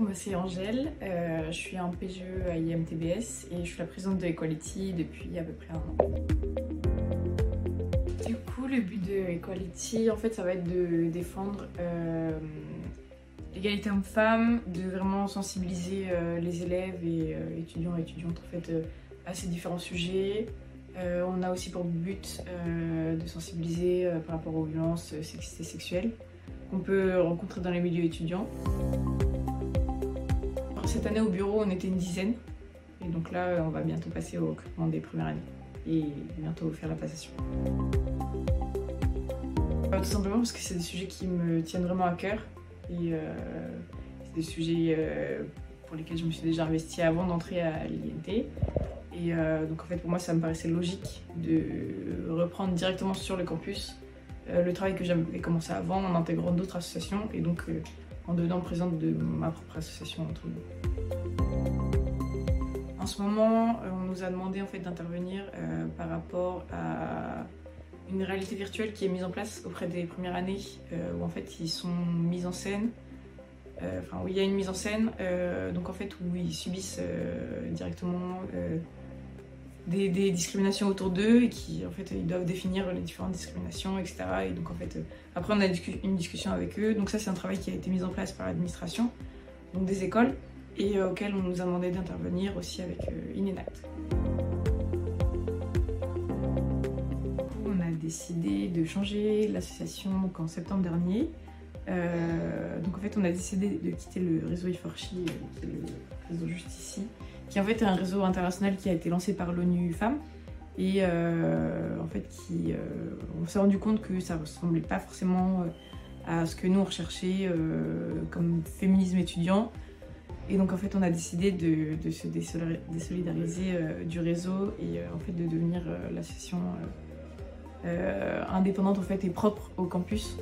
moi c'est Angèle, je suis en PGE à IMTBS et je suis la présidente de Equality depuis à peu près 1 an. Du coup, le but de Equality, en fait, ça va être de défendre l'égalité homme-femme, de vraiment sensibiliser les élèves et étudiants et étudiantes en fait, à ces différents sujets. On a aussi pour but de sensibiliser par rapport aux violences sexistes et sexuelles qu'on peut rencontrer dans les milieux étudiants. Cette année au bureau, on était une dizaine. Et donc là, on va bientôt passer au recrutement des premières années et bientôt faire la passation. Tout simplement parce que c'est des sujets qui me tiennent vraiment à cœur et c'est des sujets pour lesquels je me suis déjà investie avant d'entrer à l'INT. Et donc en fait pour moi ça me paraissait logique de reprendre directement sur le campus le travail que j'avais commencé avant en intégrant d'autres associations et donc en devenant présidente de ma propre association entre nous. En ce moment on nous a demandé en fait d'intervenir par rapport à une réalité virtuelle qui est mise en place auprès des premières années où en fait ils sont mis en scène. Enfin, où il y a une mise en scène, donc en fait où ils subissent directement des discriminations autour d'eux et qui en fait ils doivent définir les différentes discriminations, etc. Et donc en fait après on a une discussion avec eux. Donc ça c'est un travail qui a été mis en place par l'administration, donc des écoles, et auquel on nous a demandé d'intervenir aussi avec Inenact. On a décidé de changer l'association en septembre dernier. Donc en fait on a décidé de quitter le réseau I4CHI, qui est le réseau juste ici, qui en fait est un réseau international qui a été lancé par l'ONU Femmes et en fait on s'est rendu compte que ça ressemblait pas forcément à ce que nous on recherchait comme féminisme étudiant, et donc en fait on a décidé de se désolidariser du réseau et en fait de devenir l'association indépendante en fait et propre au campus.